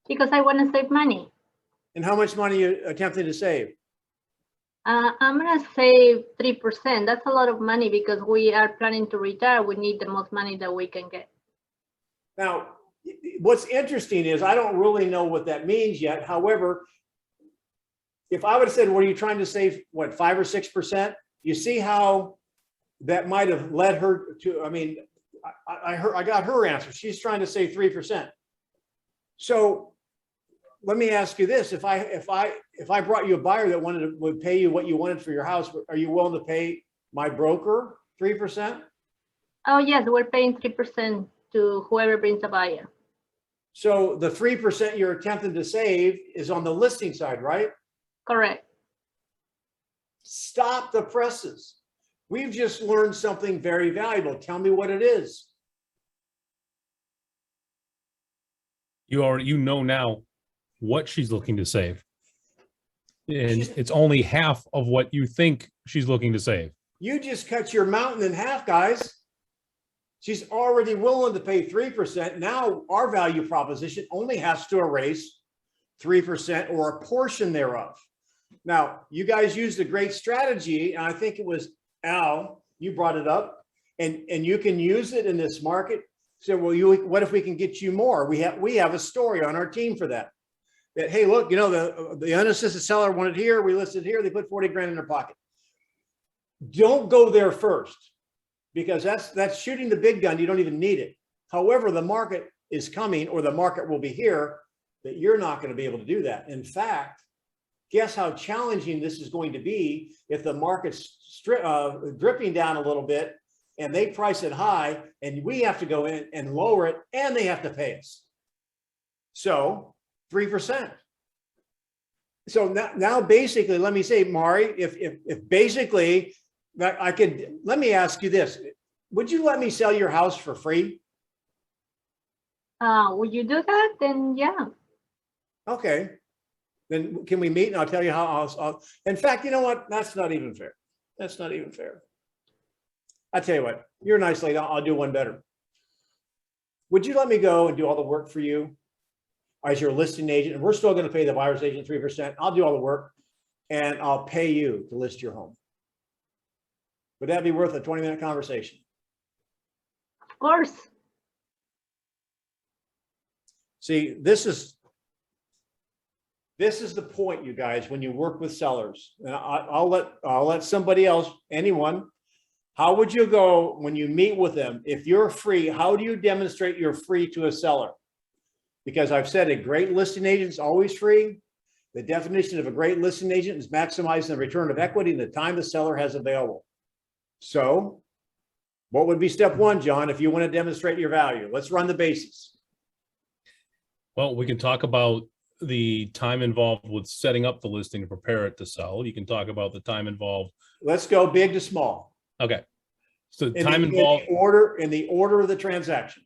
Because I want to save money. And how much money are you attempting to save? I'm going to save 3%. That's a lot of money because we are planning to retire. We need the most money that we can get. Now, what's interesting is I don't really know what that means yet. However, if I would have said, what are you trying to save, what, 5 or 6%? You see how that might have led her to, I mean, I got her answer. She's trying to save 3%. So let me ask you this. If I brought you a buyer that would pay you what you wanted for your house, are you willing to pay my broker 3%? Oh, yes, we're paying 3% to whoever brings a buyer. So the 3% you're attempting to save is on the listing side, right? Correct. Stop the presses. We've just learned something very valuable. Tell me what it is. You know now what she's looking to save. And it's only half of what you think she's looking to save. You just cut your mountain in half, guys. She's already willing to pay 3%. Now our value proposition only has to erase 3% or a portion thereof. Now, you guys used a great strategy, and I think it was Al, you brought it up, and you can use it in this market. So, well, what if we can get you more? We have a story on our team for that. That, hey, look, the unassisted seller wanted here, we listed here, they put 40 grand in their pocket. Don't go there first, because that's shooting the big gun. You don't even need it. However, the market is coming, or the market will be here, that you're not going to be able to do that. In fact, guess how challenging this is going to be if the market's dripping down a little bit and they price it high, and we have to go in and lower it, and they have to pay us. So 3%. So now basically, let me say, Mari, if basically I could, let me ask you this. Would you let me sell your house for free? Would you do that? Then yeah. Okay. Then can we meet and I'll tell you how I'll in fact, you know what? That's not even fair. That's not even fair. I tell you what, you're a nice lady. I'll do one better. Would you let me go and do all the work for you as your listing agent? And we're still going to pay the buyer's agent 3%. I'll do all the work and I'll pay you to list your home. Would that be worth a 20-minute conversation? Of course. See, this is the point, you guys, when you work with sellers. And I'll let somebody else, anyone. How would you go when you meet with them? If you're free, how do you demonstrate you're free to a seller? Because I've said a great listing agent is always free. The definition of a great listing agent is maximizing the return of equity in the time the seller has available. So what would be step one, John, if you want to demonstrate your value? Let's run the bases. Well, we can talk about the time involved with setting up the listing to prepare it to sell. You can talk about the time involved. Let's go big to small. Okay. So In time the involved. in the order of the transaction.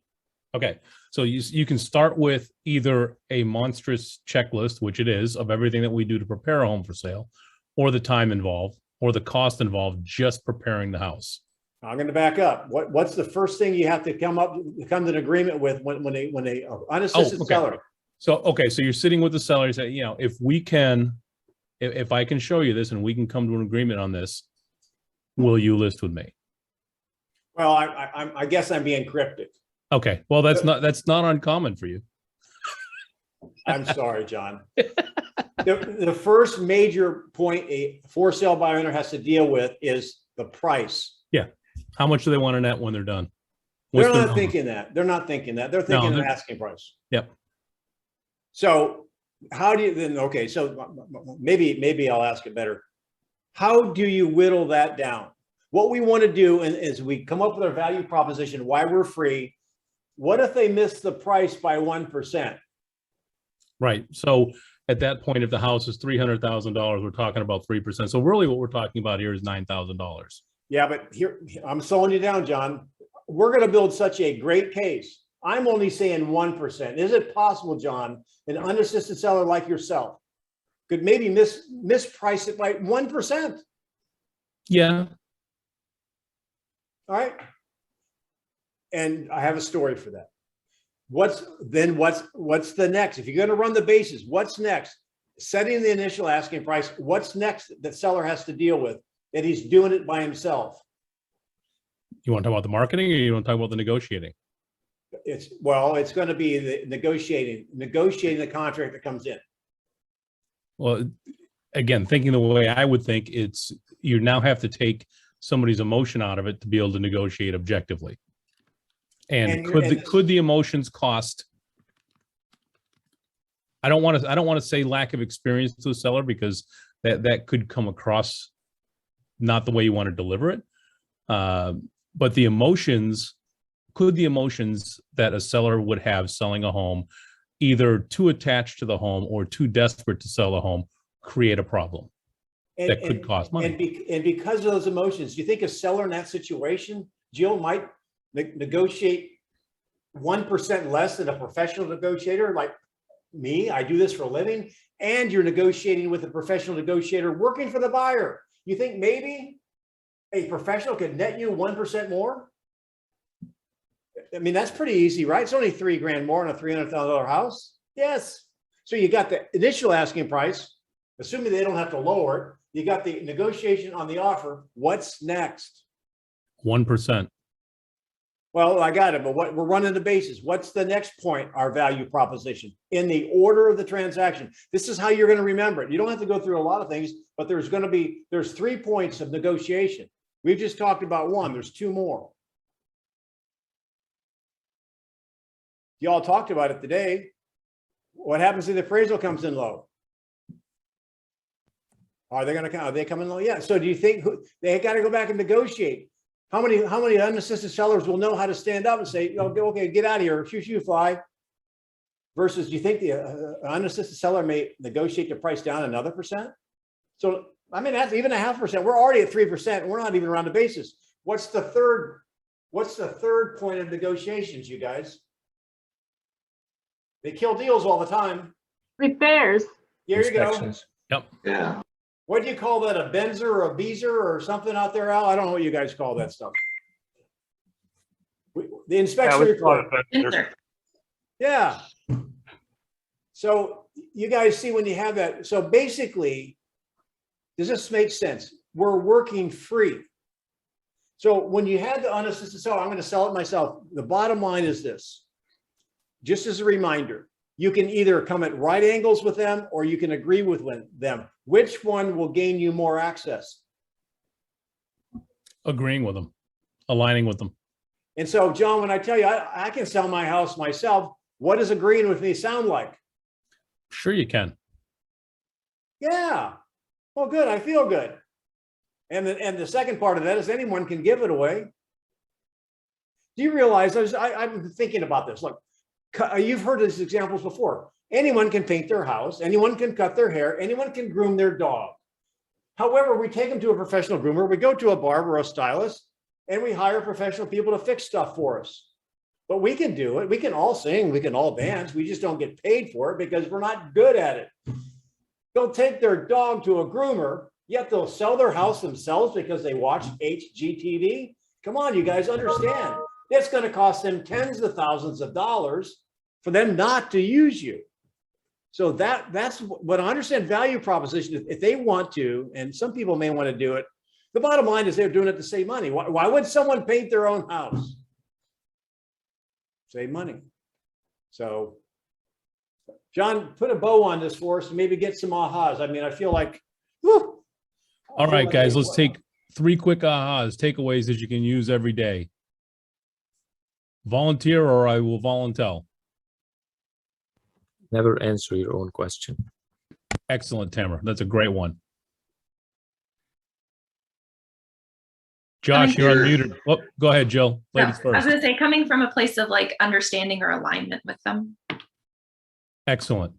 Okay. So you can start with either a monstrous checklist, which it is, of everything that we do to prepare a home for sale, or the time involved, or the cost involved just preparing the house. I'm going to back up. What's the first thing you have to come to an agreement with when they unassisted seller? So, so you're sitting with the seller, you say, you know, if I can show you this and we can come to an agreement on this, will you list with me? Well, I guess I'm being cryptic. Okay. Well, that's not uncommon for you. I'm sorry, John. The first major point a for sale buyer owner has to deal with is the price. Yeah. How much do they want to net when they're done? They're not thinking that. They're not thinking that. They're thinking of asking price. Yep. So how do you then? Okay, so maybe I'll ask it better. How do you whittle that down? What we want to do is we come up with our value proposition, why we're free. What if they miss the price by 1%? Right. So at that point, if the house is $300,000, we're talking about 3%. So really what we're talking about here is $9,000. Yeah, but here, I'm slowing you down, John. We're going to build such a great case. I'm only saying 1%. Is it possible, John, an unassisted seller like yourself could maybe misprice it by 1%? Yeah. All right. And I have a story for that. What's the next? If you're going to run the bases, what's next? Setting the initial asking price. What's next that seller has to deal with that he's doing it by himself? You want to talk about the marketing, or you want to talk about the negotiating? It's going to be the negotiating the contract that comes in. Well, again, thinking the way I would think, you now have to take somebody's emotion out of it to be able to negotiate objectively. And could the emotions cost? I don't want to say lack of experience to the seller, because that could come across not the way you want to deliver it. But the emotions that a seller would have selling a home, either too attached to the home or too desperate to sell a home, create a problem that could cost money. And because of those emotions, do you think a seller in that situation, Jill, might negotiate 1% less than a professional negotiator like me? I do this for a living, and you're negotiating with a professional negotiator working for the buyer. You think maybe a professional could net you 1% more? I mean, that's pretty easy, right? It's only $3,000 more on a $300,000 house. Yes. So you got the initial asking price, assuming they don't have to lower it. You got the negotiation on the offer. What's next? 1%. Well, I got it, but we're running the bases. What's the next point? Our value proposition in the order of the transaction. This is how you're going to remember it. You don't have to go through a lot of things, but there's 3 points of negotiation. We've just talked about one. There's 2 more. Y'all talked about it today. What happens if the appraisal comes in low? Are they coming low? Yeah. So do you think they got to go back and negotiate? How many unassisted sellers will know how to stand up and say, okay, get out of here, shoo, fly? Versus, do you think the unassisted seller may negotiate the price down another %? So, I mean, that's even 0.5%. We're already at 3%. And we're not even around the basis. What's the third point of negotiations, you guys? They kill deals all the time. Repairs. Here you go. Inspections. Yep. Yeah. What do you call that? A Benzer or a Beezer or something out there, Al? I don't know what you guys call that stuff. The inspection report. Yeah. So you guys see when you have that. So basically, does this make sense? We're working free. So when you have the unassisted seller, I'm going to sell it myself. The bottom line is this. Just as a reminder, you can either come at right angles with them or you can agree with them. Which one will gain you more access? Agreeing with them, aligning with them. And so, John, when I tell you I can sell my house myself, what does agreeing with me sound like? Sure you can. Yeah. Well, good. I feel good. And the second part of that is anyone can give it away. Do you realize, I'm thinking about this. Look, you've heard these examples before. Anyone can paint their house. Anyone can cut their hair. Anyone can groom their dog. However, we take them to a professional groomer. We go to a barber or a stylist, and we hire professional people to fix stuff for us. But we can do it. We can all sing. We can all dance. We just don't get paid for it because we're not good at it. They'll take their dog to a groomer, yet they'll sell their house themselves because they watch HGTV. Come on, you guys understand. It's going to cost them tens of thousands of dollars for them not to use you. So that's what I understand value proposition. If they want to, and some people may want to do it, the bottom line is they're doing it to save money. Why would someone paint their own house? Save money. So, John, put a bow on this for us and maybe get some ahas. I mean, I feel like, whew. All right, guys, let's take 3 quick ahas, takeaways that you can use every day. Volunteer or I will volunteer. Never answer your own question. Excellent, Tamara. That's a great one. Josh, you're unmuted. Oh, go ahead, Jill. Ladies I was first. going to say, coming from a place of like understanding or alignment with them. Excellent.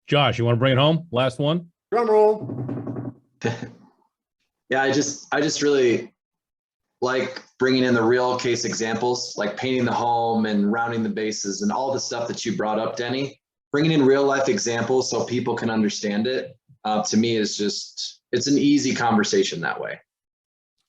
Josh, you want to bring it home? Last one. Drum roll. Yeah, I just really like bringing in the real case examples, like painting the home and rounding the bases and all the stuff that you brought up, Denny. Bringing in real life examples so people can understand it, to me is just, it's an easy conversation that way.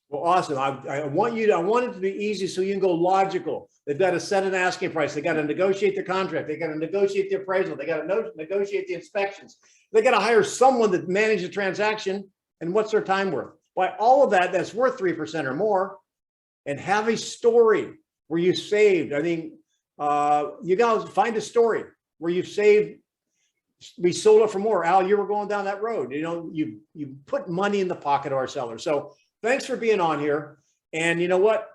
Well, awesome. I want it to be easy so you can go logical. They've got to set an asking price. They got to negotiate the contract. They got to negotiate the appraisal. They got to negotiate the inspections. They got to hire someone to manage the transaction. And what's their time worth? By all of that, that's worth 3% or more. And have a story where you saved. I mean, you guys find a story where you've saved. We sold it for more. Al, you were going down that road. You know, you put money in the pocket of our sellers. So thanks for being on here. And you know what?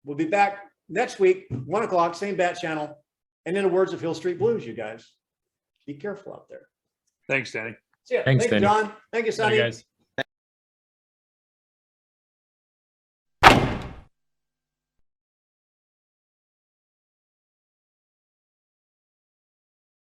We'll be back next week, 1 o'clock, same bat channel. And in the words of Hill Street Blues, you guys, be careful out there. Thanks, Danny. See ya. Thanks, Thank you, Danny. John. Thank you, Sonny. Bye, guys.